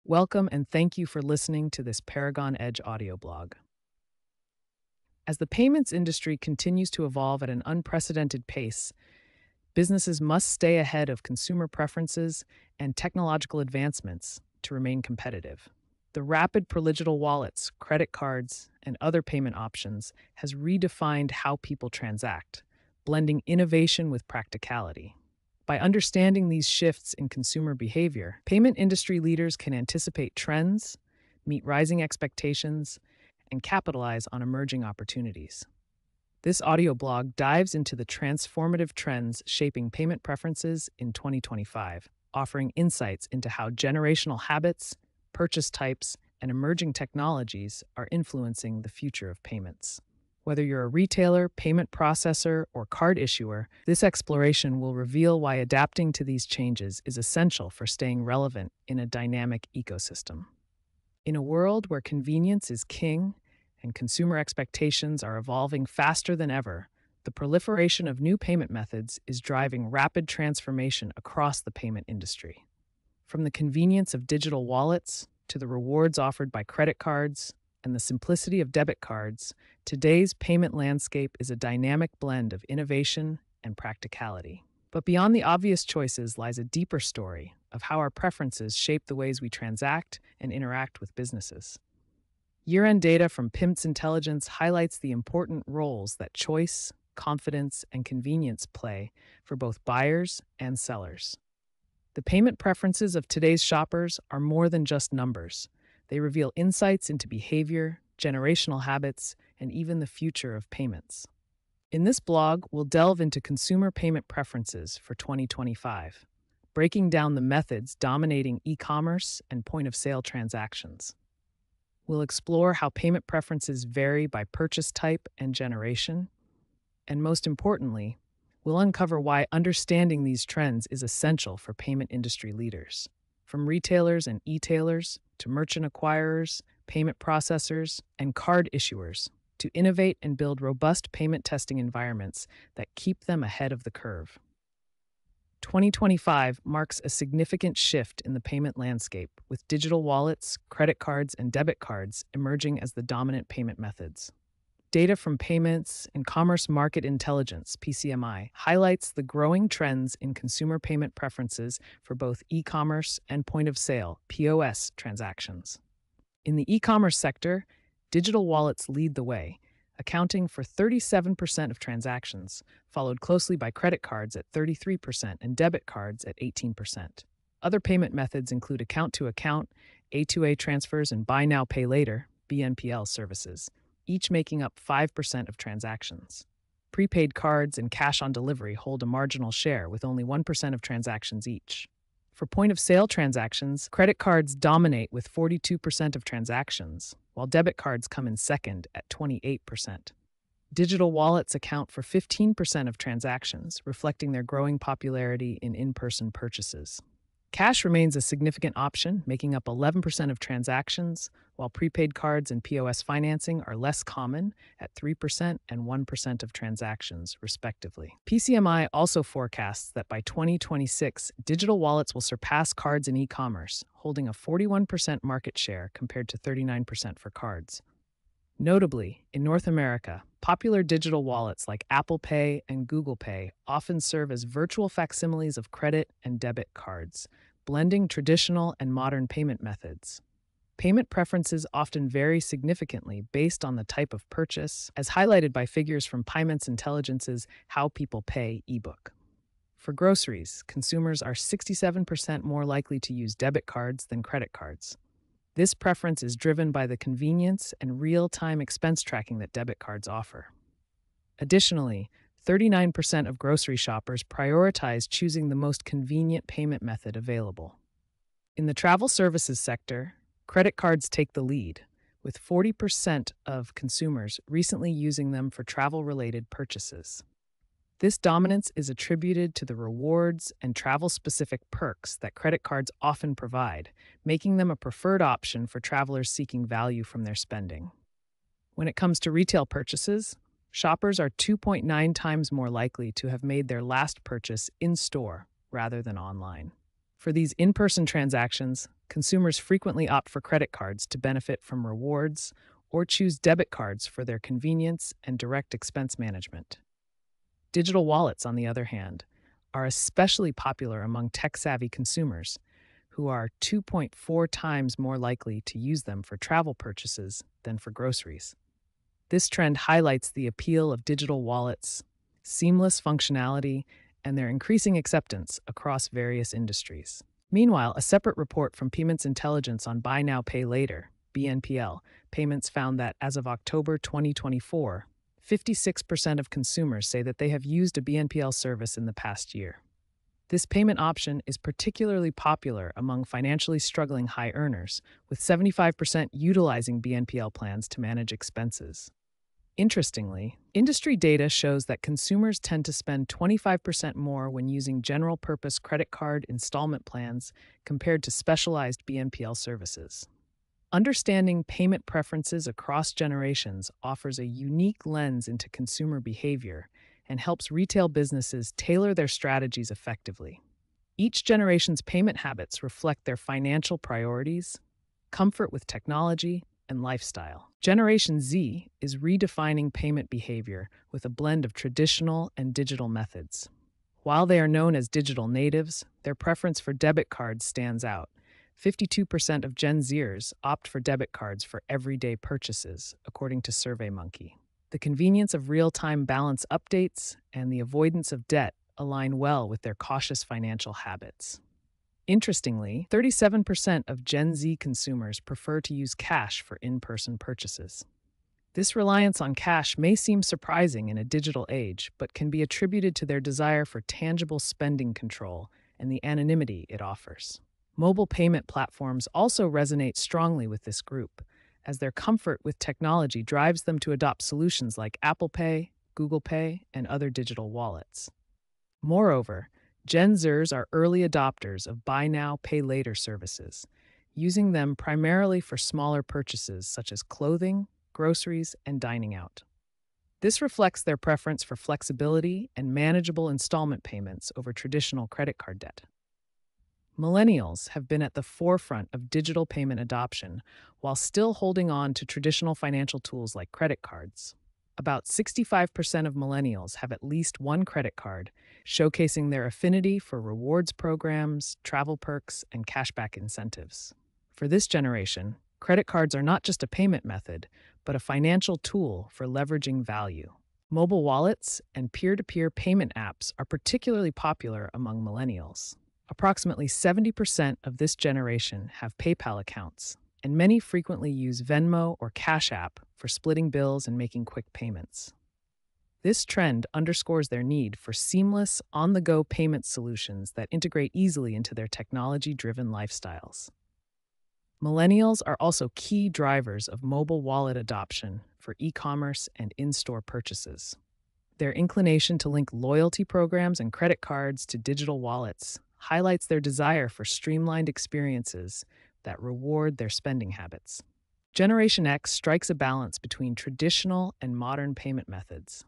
Welcome and thank you for listening to this Paragon Edge audio blog. As the payments industry continues to evolve at an unprecedented pace, businesses must stay ahead of consumer preferences and technological advancements to remain competitive. The rapid per digital wallets, credit cards, and other payment options has redefined how people transact, blending innovation with practicality. By understanding these shifts in consumer behavior, payment industry leaders can anticipate trends, meet rising expectations, and capitalize on emerging opportunities. This audio blog dives into the transformative trends shaping payment preferences in 2025, offering insights into how generational habits, purchase types, and emerging technologies are influencing the future of payments. Whether you're a retailer, payment processor, or card issuer, this exploration will reveal why adapting to these changes is essential for staying relevant in a dynamic ecosystem. In a world where convenience is king and consumer expectations are evolving faster than ever, the proliferation of new payment methods is driving rapid transformation across the payment industry. From the convenience of digital wallets to the rewards offered by credit cards and the simplicity of debit cards, today's payment landscape is a dynamic blend of innovation and practicality. But beyond the obvious choices lies a deeper story of how our preferences shape the ways we transact and interact with businesses. Year-end data from PIMS Intelligence highlights the important roles that choice, confidence, and convenience play for both buyers and sellers. The payment preferences of today's shoppers are more than just numbers. They reveal insights into behavior, generational habits, and even the future of payments. In this blog, we'll delve into consumer payment preferences for 2025, breaking down the methods dominating e-commerce and point-of-sale transactions. We'll explore how payment preferences vary by purchase type and generation, and most importantly, we'll uncover why understanding these trends is essential for payment industry leaders. From retailers and e-tailers to merchant acquirers, payment processors, and card issuers, to innovate and build robust payment testing environments that keep them ahead of the curve. 2025 marks a significant shift in the payment landscape, with digital wallets, credit cards, and debit cards emerging as the dominant payment methods. Data from Payments and Commerce Market Intelligence, PCMI, highlights the growing trends in consumer payment preferences for both e-commerce and point-of-sale, POS, transactions. In the e-commerce sector, digital wallets lead the way, accounting for 37% of transactions, followed closely by credit cards at 33% and debit cards at 18%. Other payment methods include account-to-account, A2A transfers, and buy now, pay later, BNPL services, each making up 5% of transactions. Prepaid cards and cash on delivery hold a marginal share with only 1% of transactions each. For point-of-sale transactions, credit cards dominate with 42% of transactions, while debit cards come in second at 28%. Digital wallets account for 15% of transactions, reflecting their growing popularity in in-person purchases. Cash remains a significant option, making up 11% of transactions, while prepaid cards and POS financing are less common at 3% and 1% of transactions, respectively. PCMI also forecasts that by 2026, digital wallets will surpass cards in e-commerce, holding a 41% market share compared to 39% for cards. Notably, in North America, popular digital wallets like Apple Pay and Google Pay often serve as virtual facsimiles of credit and debit cards, blending traditional and modern payment methods. Payment preferences often vary significantly based on the type of purchase, as highlighted by figures from Payments Intelligence's How People Pay ebook. For groceries, consumers are 67% more likely to use debit cards than credit cards. This preference is driven by the convenience and real-time expense tracking that debit cards offer. Additionally, 39% of grocery shoppers prioritize choosing the most convenient payment method available. In the travel services sector, credit cards take the lead, with 40% of consumers recently using them for travel-related purchases. This dominance is attributed to the rewards and travel-specific perks that credit cards often provide, making them a preferred option for travelers seeking value from their spending. When it comes to retail purchases, shoppers are 2.9 times more likely to have made their last purchase in-store rather than online. For these in-person transactions, Consumers frequently opt for credit cards to benefit from rewards or choose debit cards for their convenience and direct expense management. Digital wallets, on the other hand, are especially popular among tech savvy consumers who are 2.4 times more likely to use them for travel purchases than for groceries. This trend highlights the appeal of digital wallets, seamless functionality, and their increasing acceptance across various industries. Meanwhile, a separate report from Payments Intelligence on Buy Now, Pay Later (BNPL) payments found that as of October 2024, 56% of consumers say that they have used a BNPL service in the past year. This payment option is particularly popular among financially struggling high earners, with 75% utilizing BNPL plans to manage expenses. Interestingly, industry data shows that consumers tend to spend 25% more when using general purpose credit card installment plans compared to specialized BNPL services. Understanding payment preferences across generations offers a unique lens into consumer behavior and helps retail businesses tailor their strategies effectively. Each generation's payment habits reflect their financial priorities, comfort with technology, and lifestyle. Generation Z is redefining payment behavior with a blend of traditional and digital methods. While they are known as digital natives, their preference for debit cards stands out. 52% of Gen Zers opt for debit cards for everyday purchases, according to SurveyMonkey. The convenience of real-time balance updates and the avoidance of debt align well with their cautious financial habits. Interestingly, 37% of Gen Z consumers prefer to use cash for in-person purchases. This reliance on cash may seem surprising in a digital age, but can be attributed to their desire for tangible spending control and the anonymity it offers. Mobile payment platforms also resonate strongly with this group, as their comfort with technology drives them to adopt solutions like Apple Pay, Google Pay, and other digital wallets. Moreover, Gen Zers are early adopters of Buy Now, Pay Later services, using them primarily for smaller purchases such as clothing, groceries, and dining out. This reflects their preference for flexibility and manageable installment payments over traditional credit card debt. Millennials have been at the forefront of digital payment adoption while still holding on to traditional financial tools like credit cards. About 65% of millennials have at least one credit card, showcasing their affinity for rewards programs, travel perks, and cashback incentives. For this generation, credit cards are not just a payment method, but a financial tool for leveraging value. Mobile wallets and peer-to-peer payment apps are particularly popular among millennials. Approximately 70% of this generation have PayPal accounts, and many frequently use Venmo or Cash App for splitting bills and making quick payments. This trend underscores their need for seamless, on-the-go payment solutions that integrate easily into their technology-driven lifestyles. Millennials are also key drivers of mobile wallet adoption for e-commerce and in-store purchases. Their inclination to link loyalty programs and credit cards to digital wallets highlights their desire for streamlined experiences that reward their spending habits. Generation X strikes a balance between traditional and modern payment methods.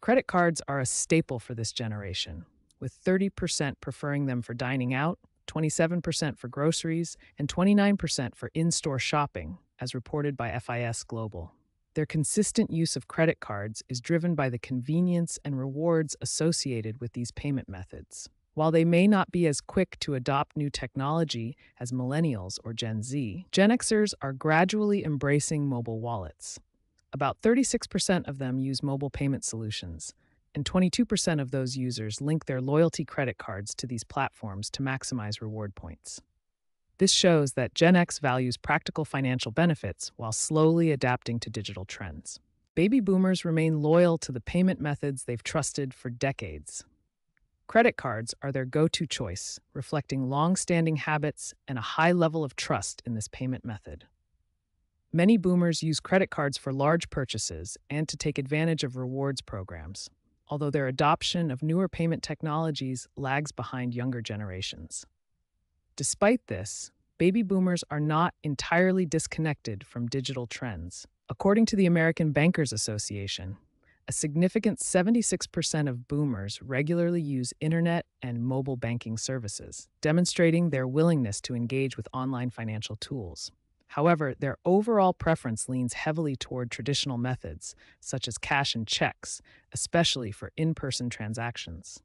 Credit cards are a staple for this generation, with 30% preferring them for dining out, 27% for groceries, and 29% for in-store shopping, as reported by FIS Global. Their consistent use of credit cards is driven by the convenience and rewards associated with these payment methods. While they may not be as quick to adopt new technology as millennials or Gen Z, Gen Xers are gradually embracing mobile wallets. About 36% of them use mobile payment solutions, and 22% of those users link their loyalty credit cards to these platforms to maximize reward points. This shows that Gen X values practical financial benefits while slowly adapting to digital trends. Baby boomers remain loyal to the payment methods they've trusted for decades. Credit cards are their go-to choice, reflecting long-standing habits and a high level of trust in this payment method. Many boomers use credit cards for large purchases and to take advantage of rewards programs, although their adoption of newer payment technologies lags behind younger generations. Despite this, baby boomers are not entirely disconnected from digital trends. According to the American Bankers Association, A significant 76% of boomers regularly use internet and mobile banking services, demonstrating their willingness to engage with online financial tools. However, their overall preference leans heavily toward traditional methods, such as cash and checks, especially for in person transactions.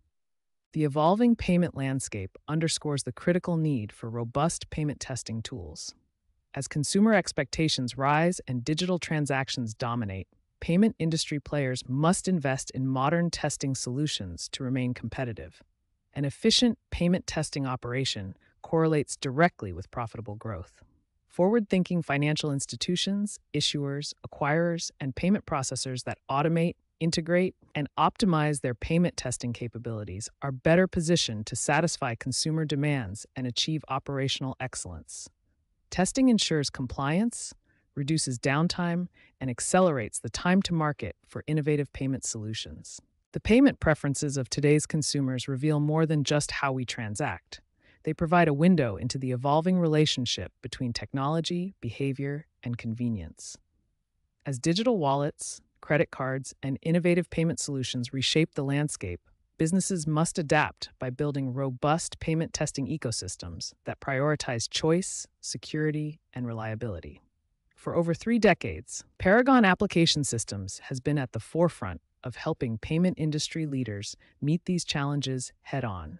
The evolving payment landscape underscores the critical need for robust payment testing tools. As consumer expectations rise and digital transactions dominate, payment industry players must invest in modern testing solutions to remain competitive. An efficient payment testing operation correlates directly with profitable growth. Forward thinking financial institutions, issuers, acquirers, and payment processors that automate, integrate, and optimize their payment testing capabilities are better positioned to satisfy consumer demands and achieve operational excellence. Testing ensures compliance, reduces downtime, and accelerates the time to market for innovative payment solutions. The payment preferences of today's consumers reveal more than just how we transact. They provide a window into the evolving relationship between technology, behavior, and convenience. As digital wallets, credit cards, and innovative payment solutions reshape the landscape, businesses must adapt by building robust payment testing ecosystems that prioritize choice, security, and reliability. For over 3 decades, Paragon Application Systems has been at the forefront of helping payment industry leaders meet these challenges head on.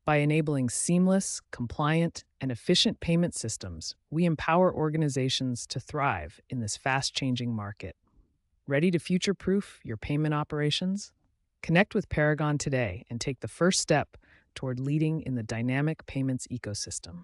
By enabling seamless, compliant, and efficient payment systems, we empower organizations to thrive in this fast-changing market. Ready to future-proof your payment operations? Connect with Paragon today and take the first step toward leading in the dynamic payments ecosystem.